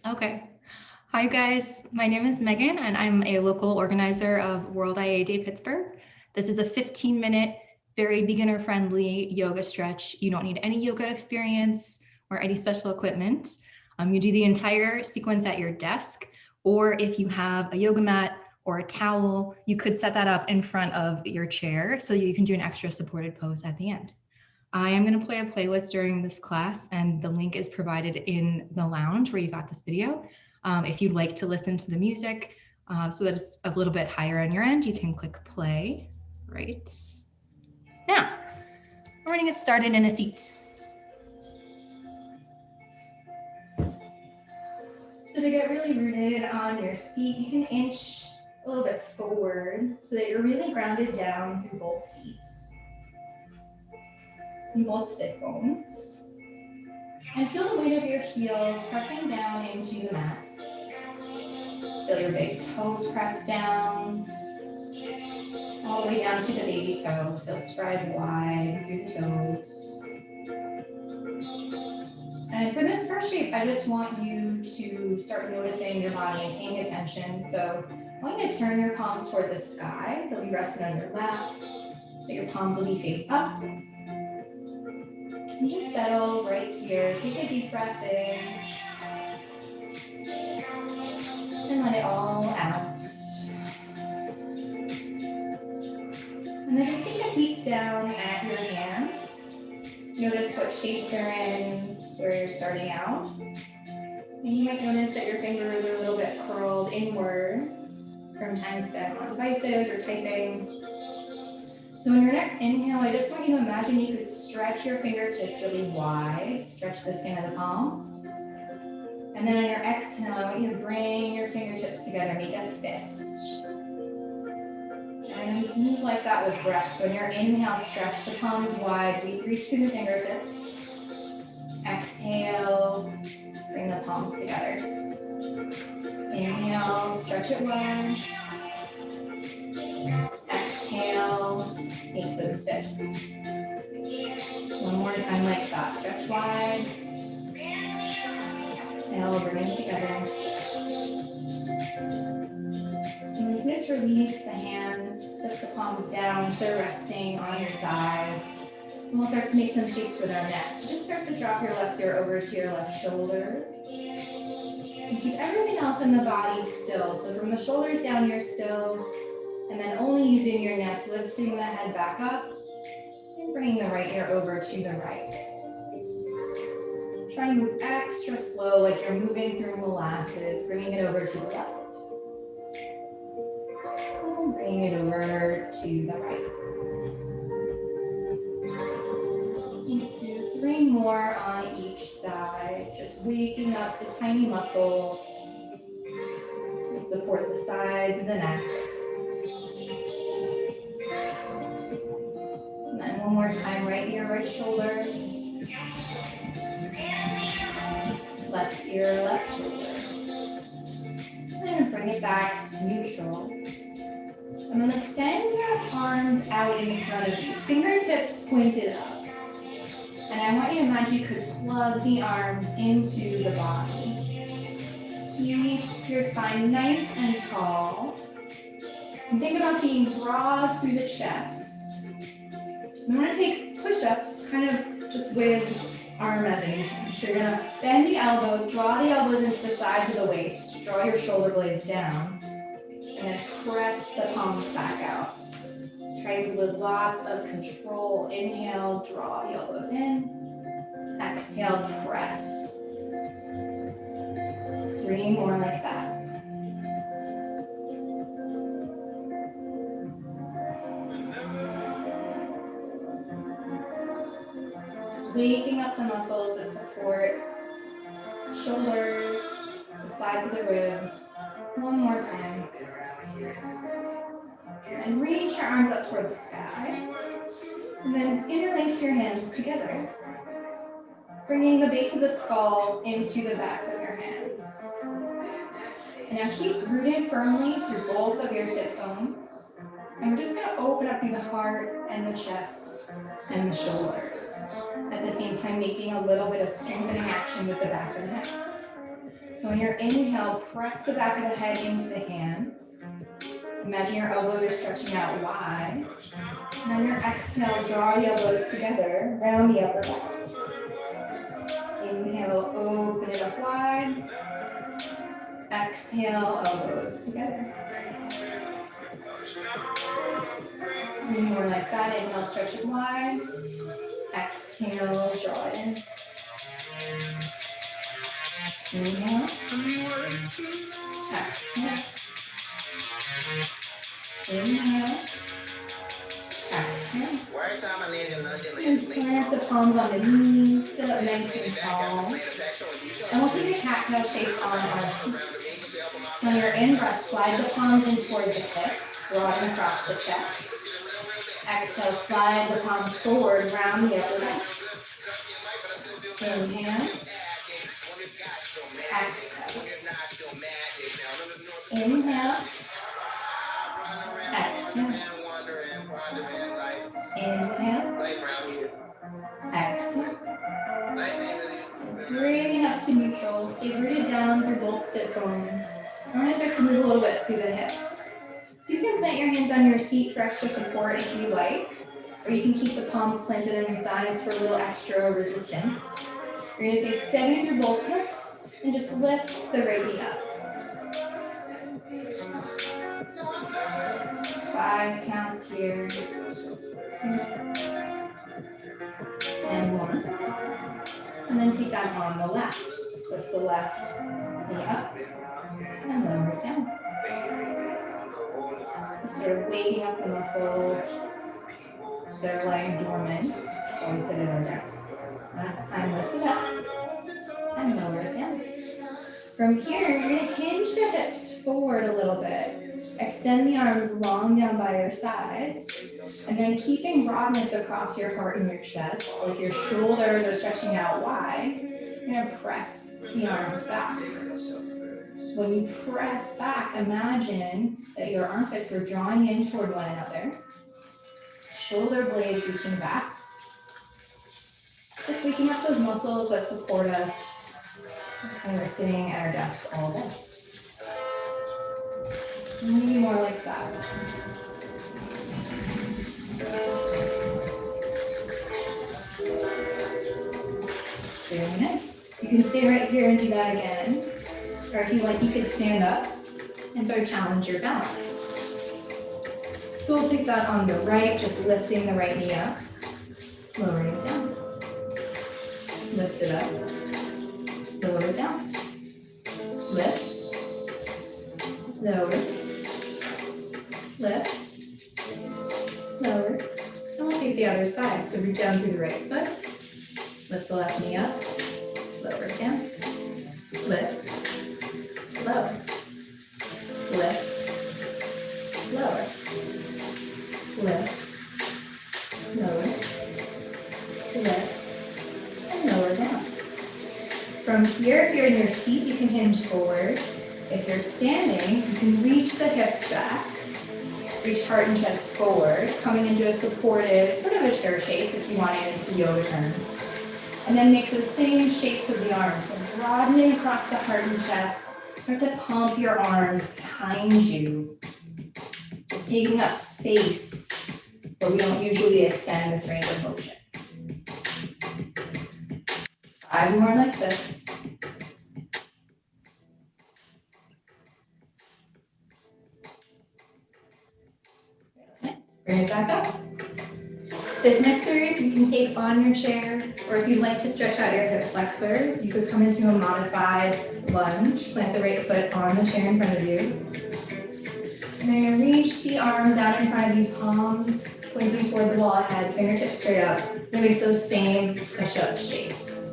Okay. Hi guys, my name is Megan and I'm a local organizer of World IA Day Pittsburgh. This is a 15-minute, very beginner-friendly yoga stretch. You don't need any yoga experience or any special equipment. You do the entire sequence at your desk, or if you have a yoga mat or a towel, you could set that up in front of your chair so you can do an extra supported pose at the end. I am going to play a playlist during this class, and the link is provided in the lounge where you got this video. If you'd like to listen to the music so that it's a little bit higher on your end, you can click play right now. We're going to get started in a seat. So to get really rooted on your seat, you can inch a little bit forward so that you're really grounded down through both feet. And both sit bones. And feel the weight of your heels pressing down into the mat. Feel your big toes press down, all the way down to the baby toe. Feel spread wide through the toes. And for this first shape, I just want you to start noticing your body and paying attention. So I want you to turn your palms toward the sky. They'll be resting on your lap, so your palms will be face up. And just settle right here. Take a deep breath in. And let it all out. And then just take a peek down at your hands. Notice what shape they're in, where you're starting out. And you might notice that your fingers are a little bit curled inward from time spent on devices or typing. So in your next inhale, I just want you to imagine you could stretch your fingertips really wide, stretch the skin of the palms. And then on your exhale, I want you to bring your fingertips together, make a fist. And move like that with breath. So in your inhale, stretch the palms wide, reach through the fingertips. Exhale, bring the palms together. Inhale, stretch it wide. Exhale, make those fists. One more time like that. Stretch wide. Exhale, bring them together. And you can just release the hands, lift the palms down so they're resting on your thighs. And we'll start to make some shapes with our neck. So just start to drop your left ear over to your left shoulder. And keep everything else in the body still. So from the shoulders down, you're still. And then only using your neck, lifting the head back up and bringing the right ear over to the right. Try and move extra slow, like you're moving through molasses, bringing it over to the left. And bringing it over to the right. And 3 more on each side, just waking up the tiny muscles that support the sides of the neck. One more time, right ear, right shoulder. Left ear, left shoulder. And bring it back to neutral. And then extend your arms out in front of you, fingertips pointed up. And I want you to imagine you could plug the arms into the body. Keep your spine nice and tall. And think about being broad through the chest. You want to take push-ups kind of just with arm imagination. So you're going to bend the elbows, draw the elbows into the sides of the waist, draw your shoulder blades down, and then press the palms back out. Try with lots of control. Inhale, draw the elbows in. Exhale, press. 3 more like that. Waking up the muscles that support the shoulders, the sides of the ribs. One more time. And reach your arms up toward the sky. And then interlace your hands together. Bringing the base of the skull into the backs of your hands. And now keep rooted firmly through both of your sit bones. And we're just going to open up through the heart and the chest and the shoulders. At the same time, making a little bit of strengthening action with the back of the neck. So So on your inhale, press the back of the head into the hands. Imagine your elbows are stretching out wide. And on your exhale, draw the elbows together, round the upper back. Inhale, open it up wide. Exhale, elbows together. More like that. Inhale, stretch it wide. Exhale, draw it in. Inhale. Exhale. Inhale. Exhale. And plant the palms on the knees. Sit up nice and tall. And we'll take a cat-cow shape on our seat. So on your in-breath, slide the palms in toward the hips, broaden across the chest. Exhale, slide the palms forward, round the upper back. Inhale. Exhale. Inhale. Exhale. Inhale. Exhale. Bring it up to neutral. Stay rooted down through both sit bones. I'm going to start to move a little bit through the hips. So you can plant your hands on your seat for extra support if you like, or you can keep the palms planted on your thighs for a little extra resistance. You're going to stay steady through both hips and just lift the right knee up. 5 counts here. 2 and 1. And then take that on the left. Lift the left knee up and lower it down. Just start waking up the muscles. They're lying dormant while we sit in our desk. Last time, lift it up and lower it down. From here, you're going to hinge the hips forward a little bit. Extend the arms long down by your sides. And then keeping broadness across your heart and your chest, like your shoulders are stretching out wide, you're going to press the arms back. When you press back, imagine that your armpits are drawing in toward one another. Shoulder blades reaching back. Just waking up those muscles that support us when we're sitting at our desk all day. Maybe more like that. Very nice. You can stay right here and do that again. Or if you like, you could stand up and sort of challenge your balance. So we'll take that on the right, just lifting the right knee up, lowering it down. Lift it up, lower it down. Lift, lower, lift, lower. And we'll take the other side. So reach down through the right foot, lift the left knee up, lower it down, lift, lower, lift, lower, lift, lower, lift, and lower down. From here, if you're in your seat, you can hinge forward. If you're standing, you can reach the hips back, reach heart and chest forward, coming into a supported, sort of a chair shape if you want to get into yoga terms. And then make those same shapes of the arms. So broadening across the heart and chest. Start to pump your arms behind you. Just taking up space where we don't usually extend this range of motion. 5 more like this. Bring it back up. This next series you can take on your chair, or if you'd like to stretch out your hip flexors, you could come into a modified lunge, plant the right foot on the chair in front of you. And then you're gonna reach the arms out in front of you, palms pointing toward the wall ahead, fingertips straight up. You're gonna make those same push-up shapes.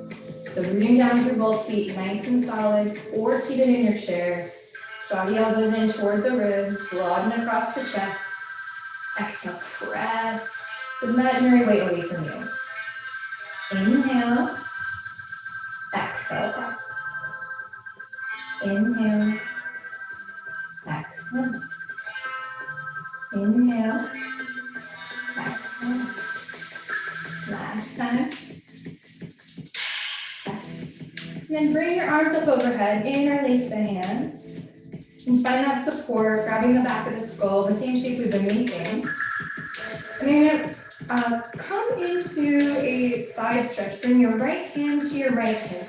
So rooting down through both feet, nice and solid, or seated in your chair. Draw the elbows in toward the ribs, broaden across the chest. Exhale, press the imaginary weight away from you. Inhale, exhale, press. Inhale, exhale. Inhale, exhale. Last time. And then bring bring your arms up overhead, interlace the hands, and find that support, grabbing the back of the skull, the same shape we've been making. And you're gonna come into a side stretch. Bring your right hand to your right hip,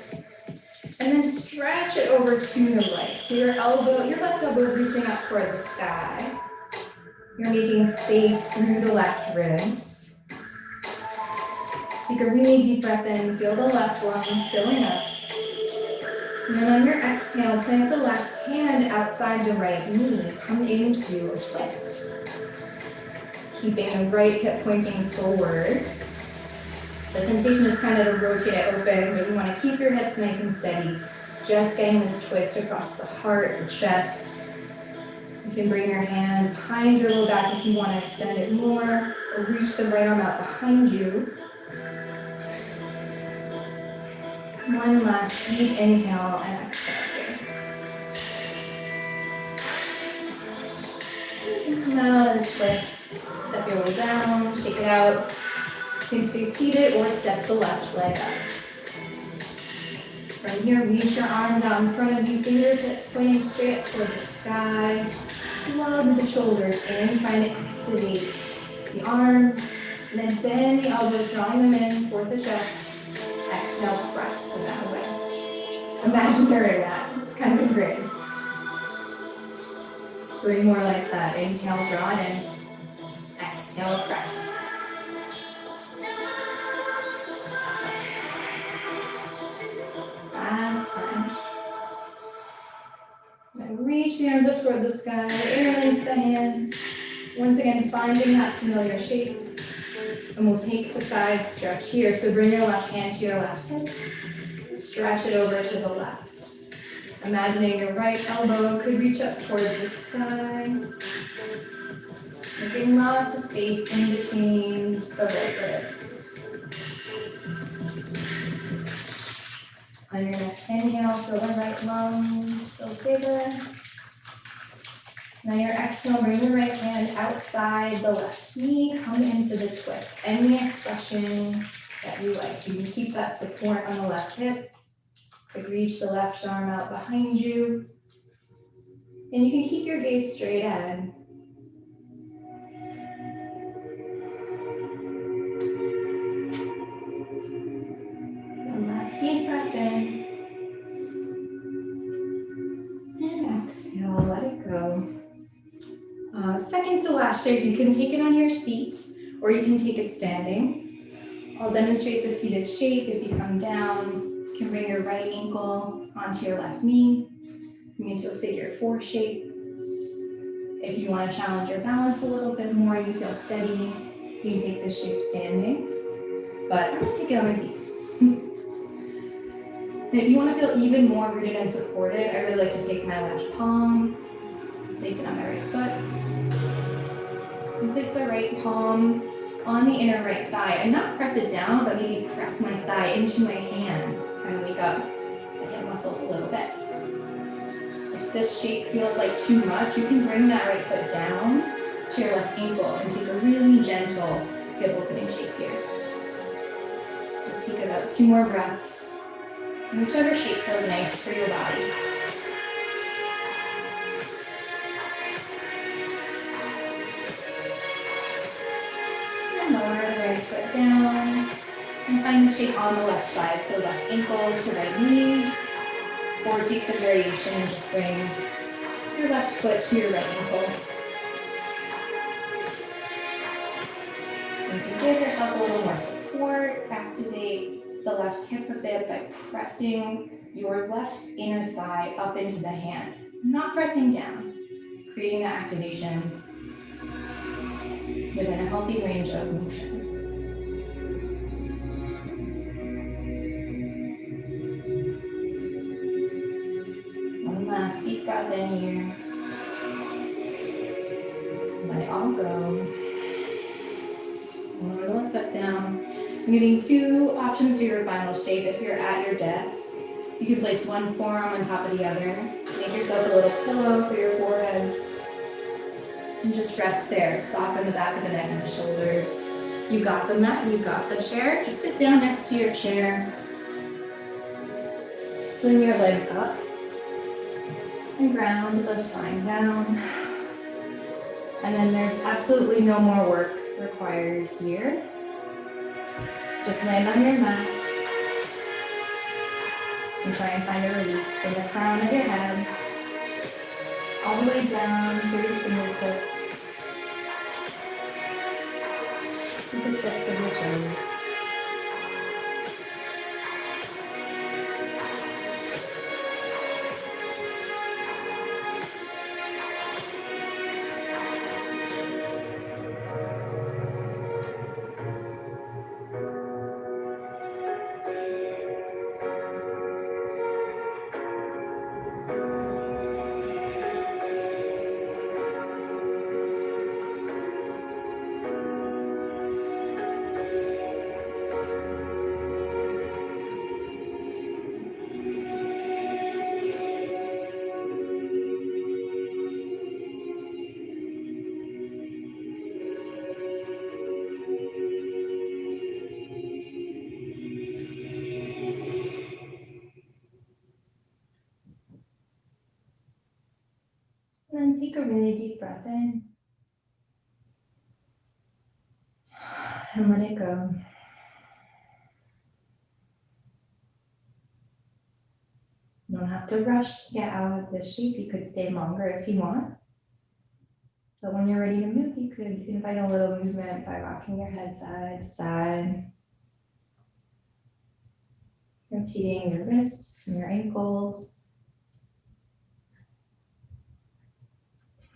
and then stretch it over to the right. So your left elbow is reaching up toward the sky. You're making space through the left ribs. Take a really deep breath in, feel the left lung filling up. And then on your exhale, plant the left hand outside the right knee. Come into a twist. Keeping the right hip pointing forward. The temptation is kind of to rotate it open, but you want to keep your hips nice and steady. Just getting this twist across the heart, the chest. You can bring your hand behind your low back if you want to extend it more, or reach the right arm out behind you. One last deep inhale and exhale here. You can come out and twist. Step your way down, shake it out. You can stay seated or step the left leg up. From here, reach your arms out in front of you, fingertips pointing straight up toward the sky. Plug the shoulders in, trying to activate the arms. And then bend the elbows, drawing them in toward the chest. Exhale, press them that way. Imaginary mat. It's kind of great. Three more like that. Inhale, draw it in. Exhale, press. Last time. Now reach the arms up toward the sky, interlace the hands. Once again, finding that familiar shape. And we'll take the side stretch here. So bring your left hand to your left hip. Stretch it over to the left. Imagining your right elbow could reach up toward the sky. Making lots of space in between the right ribs. On your next inhale, feel the right lung feel bigger. Now your exhale, bring the right hand outside the left knee, come into the twist. Any expression that you like. You can keep that support on the left hip. Could reach the left arm out behind you. And you can keep your gaze straight ahead. One last deep breath in. And exhale, let it go. Second to last shape, you can take it on your seat or you can take it standing. I'll demonstrate the seated shape. If you come down, you can bring your right ankle onto your left knee, into a figure 4 shape. If you want to challenge your balance a little bit more and you feel steady, you can take this shape standing. But I'm going to take it on my seat. And if you want to feel even more rooted and supported, I really like to take my left palm, place it on my right foot, and place the right palm on the inner right thigh. And not press it down, but maybe press my thigh into my hand, kind of wake up the hip muscles a little bit. If this shape feels like too much, you can bring that right foot down to your left ankle and take a really gentle hip opening shape here. Just take about 2 more breaths, and whichever shape feels nice for your body. And lower the right foot down, and find the shape on the left side, so left ankle to right knee. Or take the variation and just bring your left foot to your right ankle. So you can give yourself a little more support, activate the left hip a bit by pressing your left inner thigh up into the hand, not pressing down, creating that activation within a healthy range of motion. Last deep breath in here. Let it all go. Lower the left foot down. I'm giving 2 options to your final shape. If you're at your desk, you can place one forearm on top of the other. Make yourself a little pillow for your forehead. And just rest there. Soften the back of the neck and the shoulders. You got the mat, you got the chair. Just sit down next to your chair. swing your legs up and ground the spine down. And then there's absolutely no more work required here. Just land on your mat and try and find a release from the crown of your head all the way down through your fingertips, to the tips of your toes. And then take a really deep breath in and let it go. You don't have to rush to get out of this shape. You could stay longer if you want. But when you're ready to move, you could invite a little movement by rocking your head side to side, rotating your wrists and your ankles.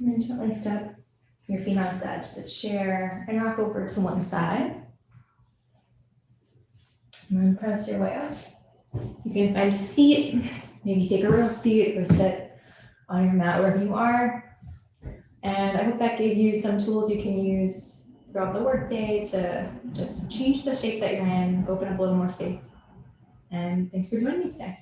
And then gently step your feet onto the edge of the chair and rock over to one side. And then press your way up. You can find a seat, maybe take a real seat or sit on your mat wherever you are. And I hope that gave you some tools you can use throughout the workday to just change the shape that you're in, open up a little more space. And thanks for joining me today.